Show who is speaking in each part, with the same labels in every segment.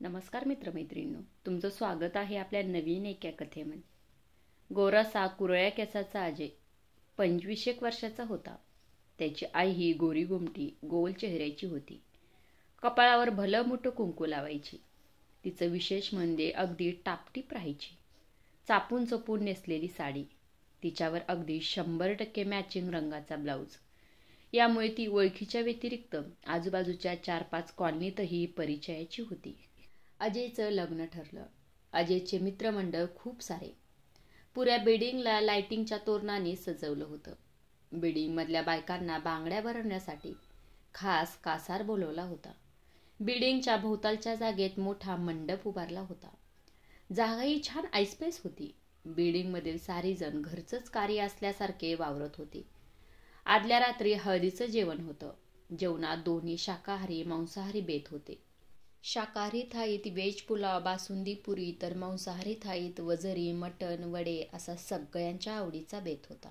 Speaker 1: नमस्कार मित्रमैत्रिणींनो, तुमचं स्वागत आहे आपल्या नवीन एका कथेमध्ये. गोरासा कुरळ्या केसाचा अजय 25 वर्षाचा होता. त्याची आई ही गोरी गोमटी गोल चेहऱ्याची होती. कपाळावर भलं मोठं कुंकू लावायची. तिचं विशेष म्हणजे अगदी टापटीप राहायची. चापून चपून नेसलेली साडी, तिच्यावर अगदी 100% मॅचिंग रंगाचा ब्लाऊज. यामुळे ती ओळखीच्या व्यतिरिक्त आजूबाजूच्या 4-5 कॉलनीतही परिचयाची होती. अजयचं लग्न ठरलं. अजयचे मित्रमंडळ खूप सारे. पुऱ्या बिल्डिंगला लाइटिंगच्या तोरणाने सजवलं होतं. बिल्डिंगमधल्या बायकांना बांगड्या भरवण्यासाठी खास कासार बोलवला होता. बिल्डिंगच्या भोवतालच्या जागेत मोठा मंडप उभारला होता. जागाही छान ऐसपैस होती. बिल्डिंगमधील सारी जण घरचंच कार्य असल्यासारखे वावरत होते. आदल्या रात्री हळदीचं जेवण होतं. जेवणात दोन्ही शाकाहारी मांसाहारी बेत होते. शाकाहारी थाळीत व्हेज पुलाव, बासुंदी, पुरी, तर मांसाहारी थाळीत वजरी, मटण, वडे असा सगळ्यांच्या आवडीचा बेत होता.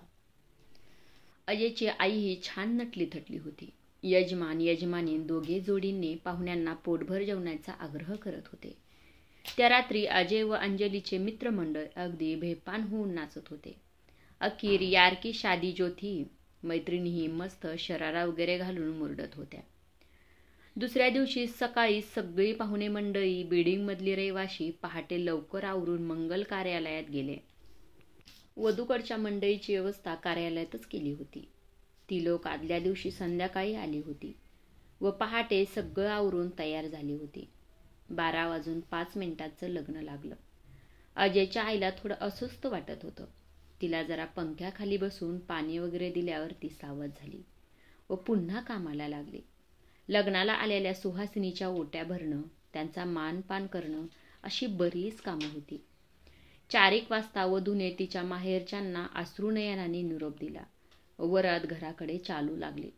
Speaker 1: अजयची आई ही छान नटली थटली होती. यजमान यजमानीन दोघे जोडींनी पाहुण्यांना पोटभर जेवण्याचा आग्रह करत होते. त्या रात्री अजय व अंजलीचे मित्रमंडळ अगदी बेभान होऊन नाचत होते. अखेर यार की शादी जो थी, मैत्रिणीही मस्त शरारा वगैरे घालून मुरडत होत्या. दुसऱ्या दिवशी सकाळी सगळी पाहुणे मंडळी बिल्डिंगमधली रहिवाशी पहाटे लवकर आवरून मंगल कार्यालयात गेले. वधूकडच्या मंडळीची व्यवस्था कार्यालयातच केली होती. ती लोक आदल्या दिवशी संध्याकाळी आली होती व पहाटे सगळं आवरून तयार झाली होती. 12:05 लग्न लागलं. अजयच्या आईला थोडं अस्वस्थ वाटत होतं. तिला जरा पंख्याखाली बसून पाणी वगैरे दिल्यावर ती सावध झाली व पुन्हा कामाला लागली. लग्नाला आलेल्या सुहासिनीच्या ओट्या भरणं, त्यांचा मानपान करणं अशी बरीच कामं होती. 4:00 वाजता वधूने तिच्या माहेरच्यांना अश्रुनयनाने निरोप दिला. वरात घराकडे चालू लागली.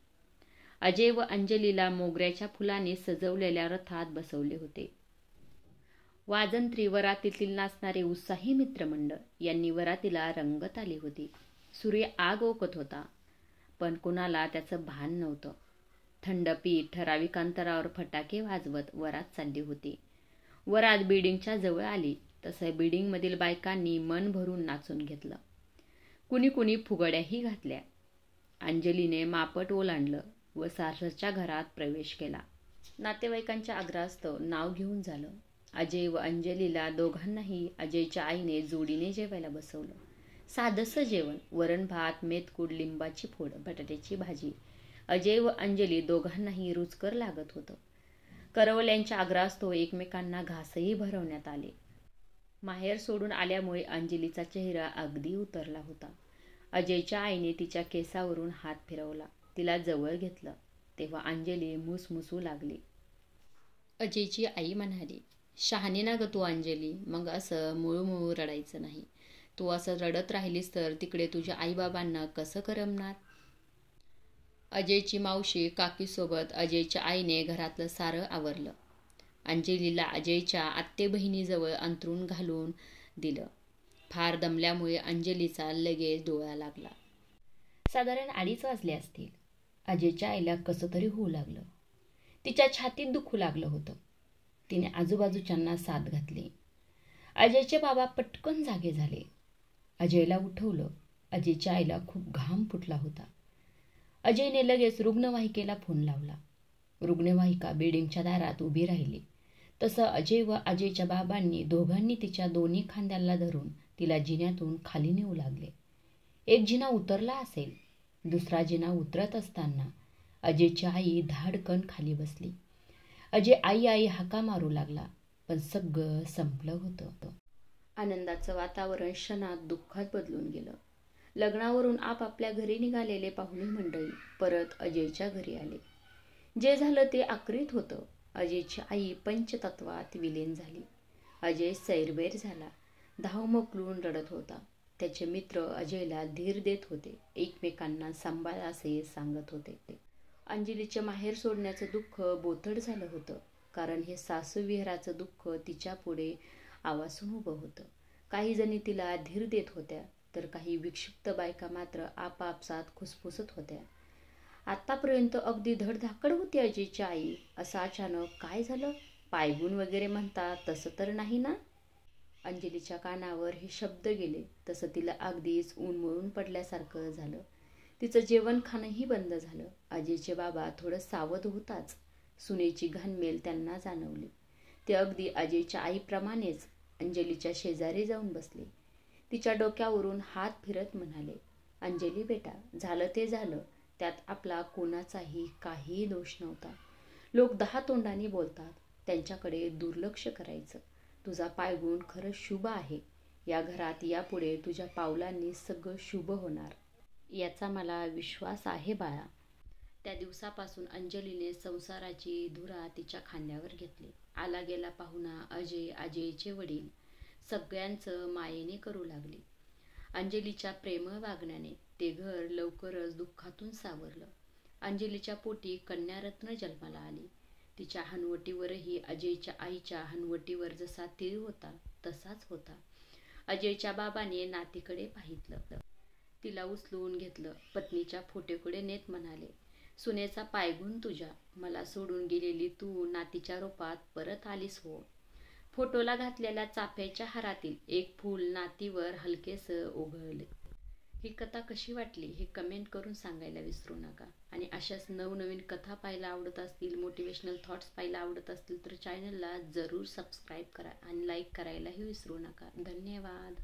Speaker 1: अजय व अंजलीला मोगऱ्याच्या फुलाने सजवलेल्या रथात बसवले होते. वाजंत्री, वरातीतील नाचणारे उत्साही मित्रमंडळ यांनी वरातीला रंगत आली होती. सूर्य आग ओकत होता, पण कुणाला त्याचं भान नव्हतं. थंड पीठ ठराविक अंतरावर फटाके वाजवत वरात चालली होती. वरात बिल्डिंगच्या जवळ आली तसं बिल्डिंगमधील बायकांनी मन भरून नाचून घेतलं. कुणी कुणी फुगड्याही घातल्या. अंजलीने मापट ओलांडलं व सासरच्या घरात प्रवेश केला. नातेवाईकांच्या आग्रहास्तव नाव घेऊन झालं. अजय व अंजलीला दोघांनाही अजयच्या आईने जोडीने जेवायला बसवलं. साधंसं जेवण, वरण भात, मेथकूट, लिंबाची फोड, बटाट्याची भाजी. अजय व अंजली दोघांनाही रुचकर लागत होतं. करवल्यांच्या आग्रहास्तव एकमेकांना घासही भरवण्यात आले. माहेर सोडून आल्यामुळे अंजलीचा चेहरा अगदी उतरला होता. अजयच्या आईने तिच्या केसावरून हात फिरवला, तिला जवळ घेतलं तेव्हा अंजली मुसमुसू लागली. अजयची आई म्हणाली, शहाणी ना ग तू अंजली, मग असं मुळूमुळू रडायचं नाही. तू असं रडत राहिलीस तर तिकडे तुझ्या आईबाबांना कसं करमणार. अजयची मावशी काकीसोबत अजयच्या आईने घरातलं सारं आवरलं. अंजलीला अजयच्या आत्ते बहिणीजवळ अंथरूण घालून दिलं. फार दमल्यामुळे अंजलीचा लगेच डोळा लागला. साधारण 2:30 वाजले असतील. अजयच्या आईला कसं तरी होऊ लागलं. तिच्या छातीत दुखू लागलं होतं. तिने आजूबाजूच्यांना साथ घातली. अजयचे बाबा पटकन जागे झाले. अजयला उठवलं. अजयच्या आईला खूप घाम फुटला होता. अजयने लगेच रुग्णवाहिकेला फोन लावला. रुग्णवाहिका बिल्डिंगच्या दारात उभी राहिली. तसं अजय व अजयच्या बाबांनी दोघांनी तिच्या दोन्ही खांद्याला धरून तिला जिन्यातून खाली नेऊ लागले. एक जिना उतरला असेल. दुसरा जिना उतरत असताना अजयची आई धाडकन खाली बसली. अजय आई आई हाका मारू लागला, पण सगळं संपलं होतं. आनंदाचं वातावरण क्षणात दुःखात बदलून गेलं. लग्नावरून आपापल्या घरी निघालेले पाहुणे मंडळी परत अजयच्या घरी आले. जे झालं ते आक्रीत होतं. अजयची आई पंचतत्वात विलीन झाली. अजय सैरवैर झाला. धाव मोकलून रडत होता. त्याचे मित्र अजयला धीर देत होते, एकमेकांना सांभाळ असे सांगत होते. अंजलीचे माहेर सोडण्याचं दुःख बोथट झालं होतं, कारण हे सासू विहाराचं दुःख तिच्या पुढे आवासून उभं होतं. काही जणी तिला धीर देत होत्या, तर काही विक्षिप्त बायका मात्र आपापसात खुसफुसत होत्या. आतापर्यंत अगदी धडधाकड होती अजयची आई. असं अचानक काय झालं. पायगुण वगैरे म्हणतात तसं तर नाही ना? अंजलीच्या कानावर हे शब्द गेले तसं तिला अगदीच ऊन पडल्यासारखं झालं. तिचं जेवण खाणंही बंद झालं. अजयचे बाबा थोडं सावध होताच सुनेची घाणमेल त्यांना जाणवली. ते अगदी अजयच्या आईप्रमाणेच अंजलीच्या शेजारी जाऊन बसले. तिच्या डोक्यावरून हात फिरत म्हणाले, अंजली बेटा, झालं ते झालं. त्यात आपला कोणाचाही काही दोष नव्हता. लोक 10 तोंडांनी बोलतात, त्यांच्याकडे दुर्लक्ष करायचं. तुझा पायगुण खरंच शुभ आहे. या घरात यापुढे तुझ्या पावलांनी सगळं शुभ होणार, याचा मला विश्वास आहे बाळा. त्या दिवसापासून अंजलीने संसाराची धुरा तिच्या खांद्यावर घेतली. आला गेला पाहुणा अजय, अजयचे वडील सगळ्यांचं मायेने करू लागली. अंजलीच्या प्रेमळ वागण्याने ते घर लवकरच दुःखातून सावरलं. अंजलीच्या पोटी कन्यारत्न जन्माला आली. तिच्या हनवटीवरही अजयच्या आईच्या हनवटीवर जसा तीळ होता तसाच होता. अजयच्या बाबाने नातीकडे पाहितलं. तिला उचलून घेतलं. पत्नीच्या फोटेकडे नेत म्हणाले, सुनेचा पायगुण तुझ्या. मला सोडून गेलेली तू नातीच्या रूपात परत आलीस हो. फोटोला घातलेल्या चाफ्याच्या हारातील एक फूल नातीवर हलकेसं ओघळले. ही कथा कशी वाटली हे कमेंट करून सांगायला विसरू नका. आणि अशाच नवनवीन कथा पाहायला आवडत असतील, मोटिवेशनल थॉट्स पाहायला आवडत असतील तर चॅनलला जरूर सबस्क्राईब करा आणि लाईक करायलाही विसरू नका. धन्यवाद.